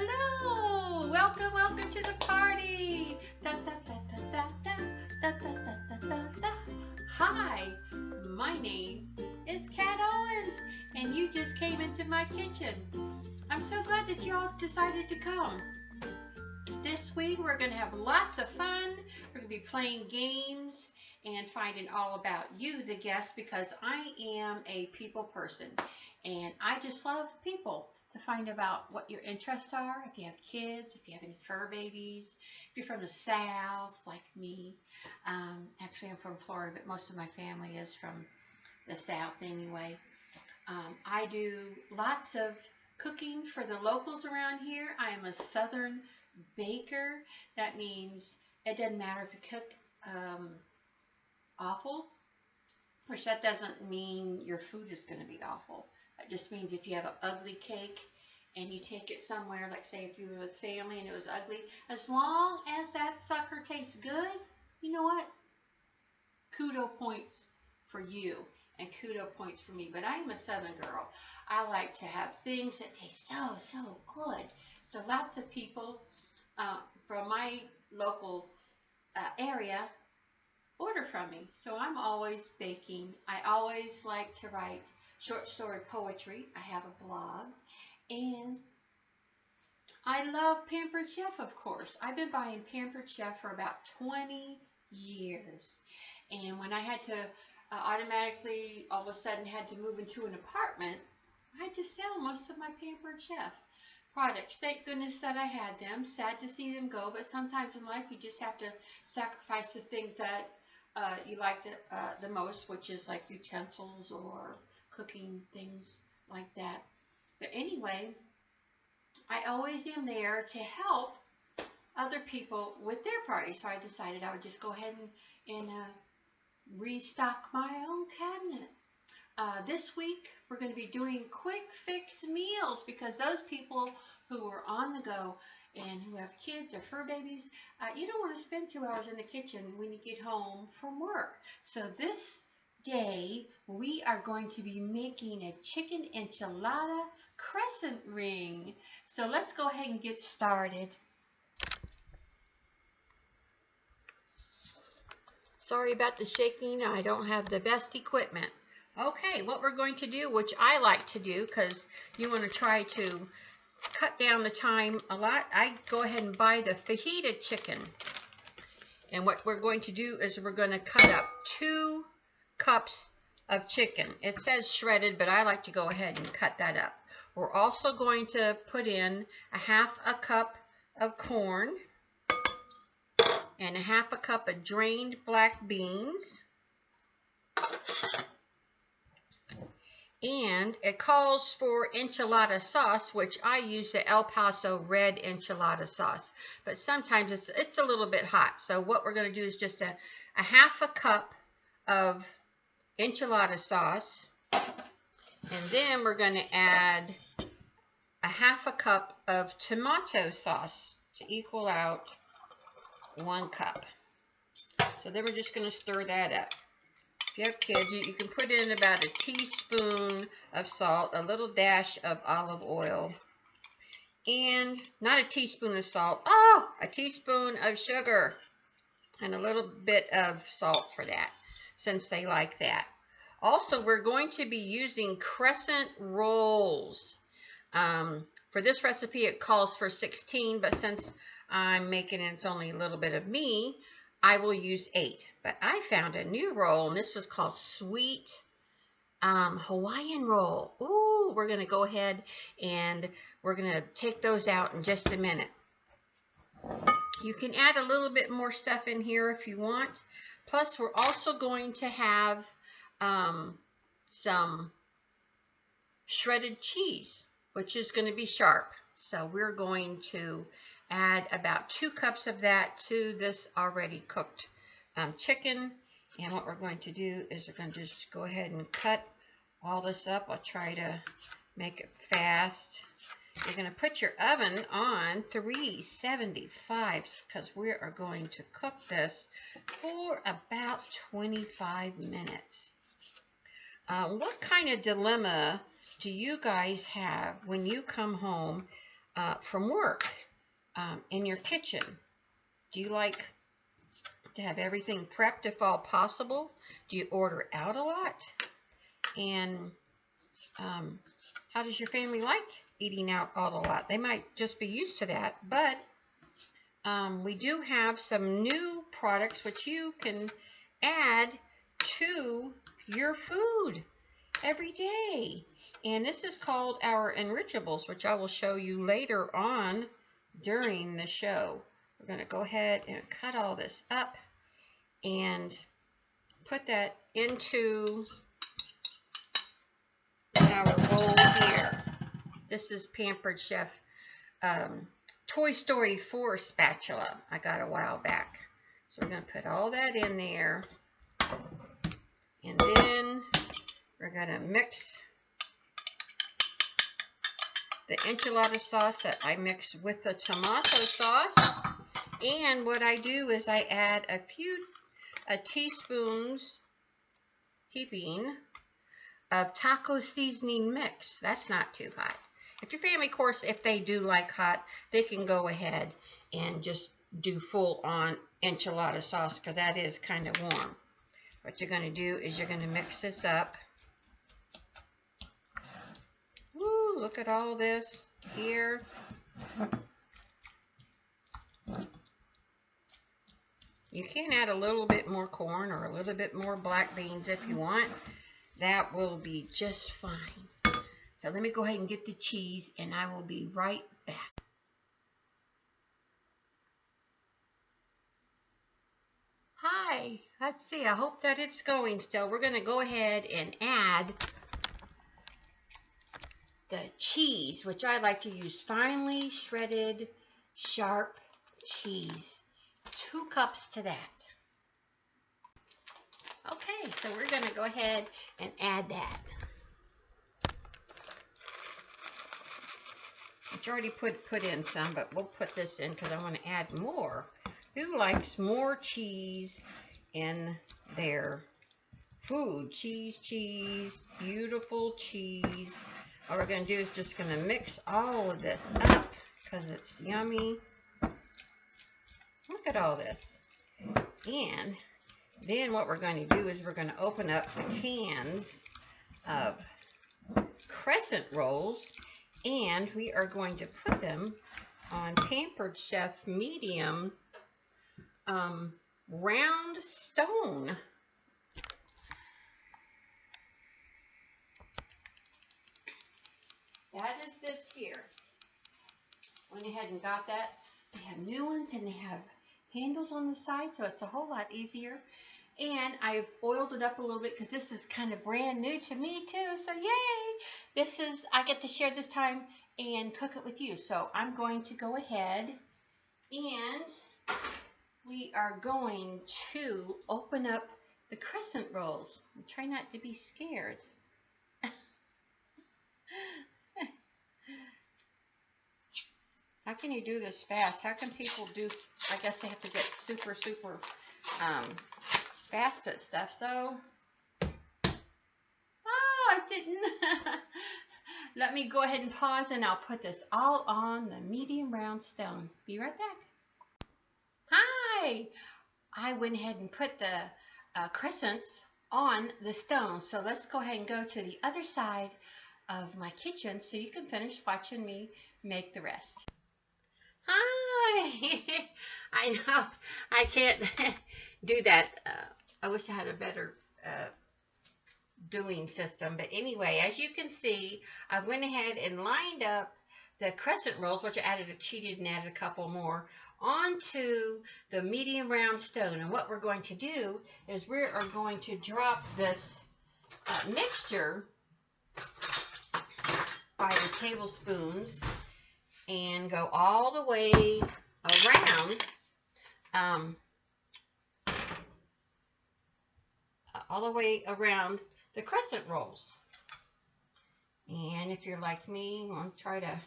Hello! Welcome, welcome to the party! Da, da, da, da, da, da, da, da, da, da, da. Hi, my name is Cat Owens, and you just came into my kitchen. I'm so glad that you all decided to come. This week we're going to have lots of fun. We're going to be playing games and finding all about you, the guests, because I am a people person and I just love people, to find about what your interests are, if you have kids, if you have any fur babies, if you're from the South like me. Actually, I'm from Florida, but most of my family is from the South anyway. I do lots of cooking for the locals around here. I am a Southern baker. That means it doesn't matter if you cook awful, which that doesn't mean your food is going to be awful. It just means if you have an ugly cake and you take it somewhere, like say if you were with family and it was ugly, as long as that sucker tastes good, you know what? Kudo points for you and kudo points for me. But I am a Southern girl. I like to have things that taste so good. So lots of people from my local area order from me. So I'm always baking. I always like to write short story poetry. I have a blog. And I love Pampered Chef, of course. I've been buying Pampered Chef for about 20 years. And when I had to automatically, all of a sudden, had to move into an apartment, I had to sell most of my Pampered Chef products. Thank goodness that I had them. Sad to see them go, but sometimes in life you just have to sacrifice the things that you like the most, which is like utensils or cooking things like that. But anyway, I always am there to help other people with their parties. So I decided I would just go ahead and restock my own cabinet. This week we're going to be doing quick fix meals, because those people who are on the go and who have kids or fur babies, you don't want to spend 2 hours in the kitchen when you get home from work. So this day we are going to be making a chicken enchilada crescent ring. So let's go ahead and get started. Sorry about the shaking. I don't have the best equipment. Okay, what we're going to do, which I like to do because you want to try to cut down the time a lot, I go ahead and buy the fajita chicken. And what we're going to do is we're going to cut up 2 cups of chicken. It says shredded, but I like to go ahead and cut that up. We're also going to put in a 1/2 cup of corn and a 1/2 cup of drained black beans. And it calls for enchilada sauce, which I use the El Paso red enchilada sauce. But sometimes it's a little bit hot. So what we're going to do is just a 1/2 cup of enchilada sauce. And then we're going to add a 1/2 cup of tomato sauce to equal out 1 cup. So then we're just going to stir that up. If you have kids, you can put in about a teaspoon of salt, a little dash of olive oil, and not a teaspoon of salt, a teaspoon of sugar, and a little bit of salt for that, since they like that. Also, we're going to be using crescent rolls. For this recipe, it calls for 16, but since I'm making it, it's only a little bit of me, I will use 8. But I found a new roll, and this was called sweet Hawaiian roll. Ooh, we're going to go ahead and we're going to take those out in just a minute. You can add a little bit more stuff in here if you want. Plus, we're also going to have some shredded cheese, which is going to be sharp. So we're going to add about 2 cups of that to this already cooked chicken. And what we're going to do is we're going to just go ahead and cut all this up. I'll try to make it fast. You're going to put your oven on 375 because we are going to cook this for about 25 minutes. What kind of dilemma do you guys have when you come home from work in your kitchen? Do you like to have everything prepped if all possible? Do you order out a lot? And how does your family like eating out a lot? They might just be used to that, but we do have some new products which you can add to your food every day. And this is called our enrichables, which I will show you later on during the show. We're going to go ahead and cut all this up and put that into our bowl here. This is Pampered Chef Toy Story 4 spatula I got a while back. So we're going to put all that in there. And then we're going to mix the enchilada sauce that I mix with the tomato sauce. And what I do is I add a teaspoon's heaping of taco seasoning mix. That's not too hot. If your family, of course, if they do like hot, they can go ahead and just do full on enchilada sauce, because that is kind of warm. What you're going to do is you're going to mix this up. Woo, look at all this here. You can add a little bit more corn or a little bit more black beans if you want. That will be just fine. So let me go ahead and get the cheese, and I will be right back. Hi, let's see. I hope that it's going still. We're going to go ahead and add the cheese, which I like to use finely shredded, sharp cheese. 2 cups to that. Okay, so we're going to go ahead and add that. I've already put in some, but we'll put this in because I want to add more. Who likes more cheese in their food? Cheese, cheese, beautiful cheese. All we're going to do is just going to mix all of this up because it's yummy. Look at all this. And then what we're going to do is we're going to open up the cans of Crescent rolls, and we are going to put them on Pampered Chef medium round stone. That is this here. Went ahead and got that. They have new ones and they have handles on the side, so it's a whole lot easier. And I've oiled it up a little bit because this is kind of brand new to me too. So yay! I get to share this time and cook it with you. So I'm going to go ahead and we are going to open up the Crescent rolls. And try not to be scared. How can you do this fast? How can people do, I guess they have to get super fast at stuff. So, I didn't. Let me go ahead and pause and I'll put this all on the medium round stone. Be right back. Hi! I went ahead and put the crescents on the stone. So let's go ahead and go to the other side of my kitchen so you can finish watching me make the rest. Hi! I know I can't do that. I wish I had a better doing system. But anyway, as you can see, I went ahead and lined up the crescent rolls, which I added a cheated and added a couple more, onto the medium round stone. And what we're going to do is we are going to drop this mixture by the tablespoons and go all the way around, the crescent rolls. And if you're like me, I'm going to try to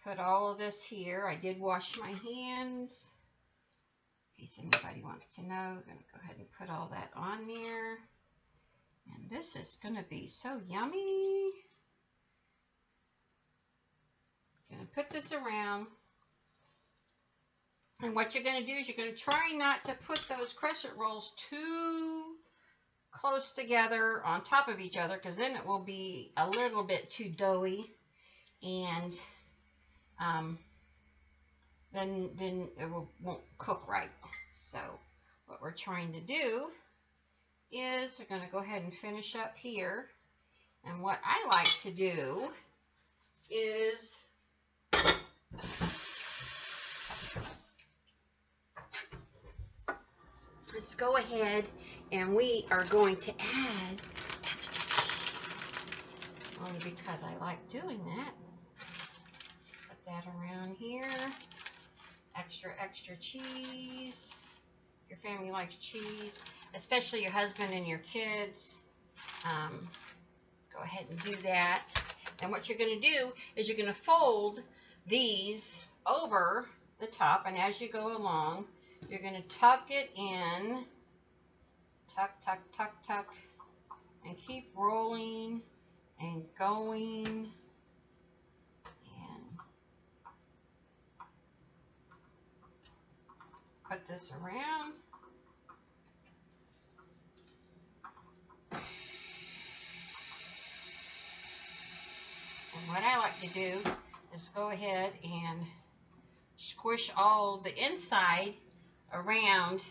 put all of this here. I did wash my hands, in case anybody wants to know. I'm going to go ahead and put all that on there. And this is going to be so yummy. Gonna put this around. And what you're going to do is you're going to try not to put those crescent rolls too close together on top of each other, because then it will be a little bit too doughy, and then it won't cook right. So what we're trying to do is we're going to go ahead and finish up here. And what I like to do is let's go ahead and we are going to add extra cheese. Only because I like doing that. Put that around here. Extra cheese. Your family likes cheese, especially your husband and your kids. Go ahead and do that. And what you're going to do is you're going to fold these over the top, and as you go along, you're going to tuck it in. Tuck, tuck, tuck, tuck. And keep rolling and going. And put this around. And what I like to do is go ahead and squish all the inside around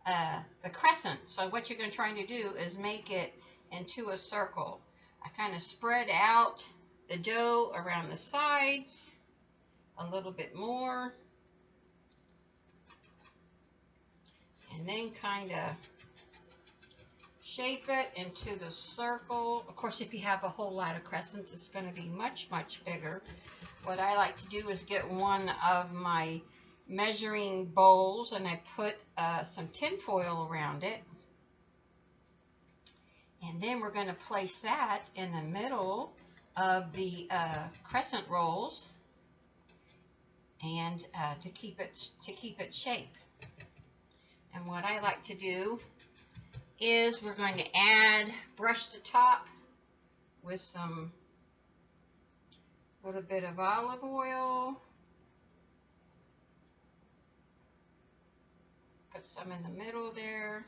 the crescent. So what you're going to try to do is make it into a circle. I kind of spread out the dough around the sides a little bit more, and then kind of shape it into the circle. Of course, if you have a whole lot of crescents, it's going to be much bigger. What I like to do is get one of my measuring bowls, and I put some tin foil around it, and then we're going to place that in the middle of the crescent rolls, and to keep it shape. And what I like to do is we're going to brush the top with some little bit of olive oil. Put some in the middle there.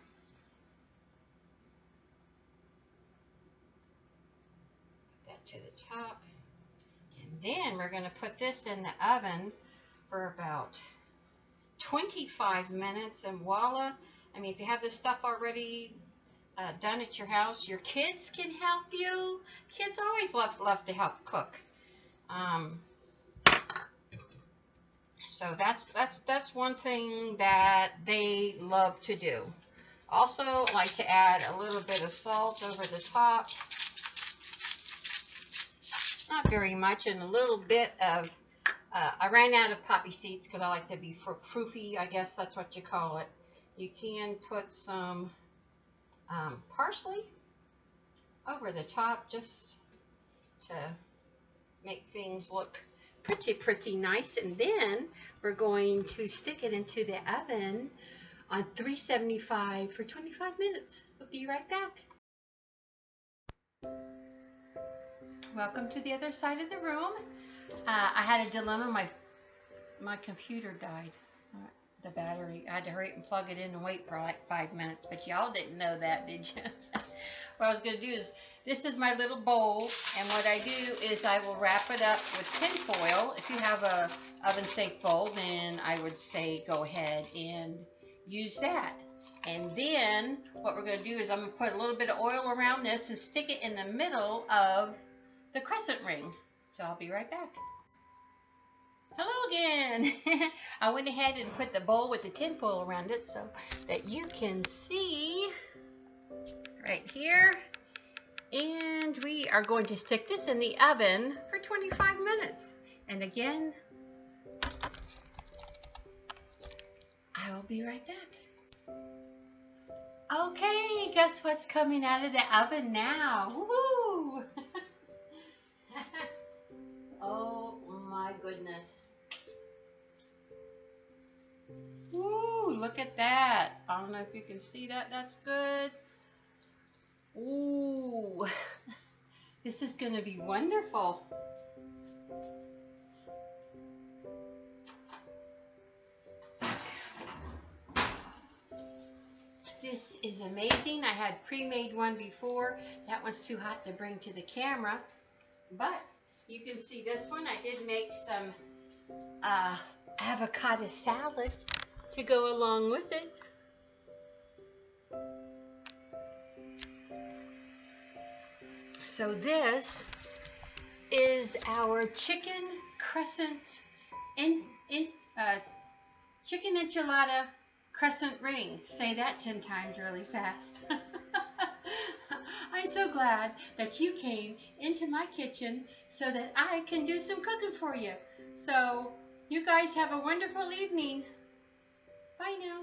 Put that to the top. And then we're going to put this in the oven for about 25 minutes, and voila. I mean, if you have this stuff already done at your house, your kids can help you. Kids always love to help cook. So that's one thing that they love to do. Also, like to add a little bit of salt over the top. Not very much, and a little bit of, I ran out of poppy seeds because I like to be froofy, I guess that's what you call it. You can put some parsley over the top just to make things look pretty nice. And then we're going to stick it into the oven on 375 for 25 minutes. We'll be right back. Welcome to the other side of the room. I had a dilemma. My computer died. The battery. I had to hurry up and plug it in and wait for like 5 minutes, but y'all didn't know that, did you? What I was going to do is, this is my little bowl, and what I do is I will wrap it up with tin foil. If you have a oven safe bowl, then I would say go ahead and use that. And then what we're going to do is I'm going to put a little bit of oil around this and stick it in the middle of the crescent ring. So I'll be right back. Hello again. I went ahead and put the bowl with the tin foil around it so that you can see right here. And we are going to stick this in the oven for 25 minutes. And again, I will be right back. Okay, guess what's coming out of the oven now? Woo! Oh my goodness. Woo, look at that. I don't know if you can see that. That's good. Ooh, this is going to be wonderful. This is amazing. I had pre-made one before. That one's too hot to bring to the camera. But you can see this one. I did make some avocado salad to go along with it. So this is our chicken crescent chicken enchilada crescent ring. Say that 10 times really fast. I'm so glad that you came into my kitchen so that I can do some cooking for you. So you guys have a wonderful evening. Bye now.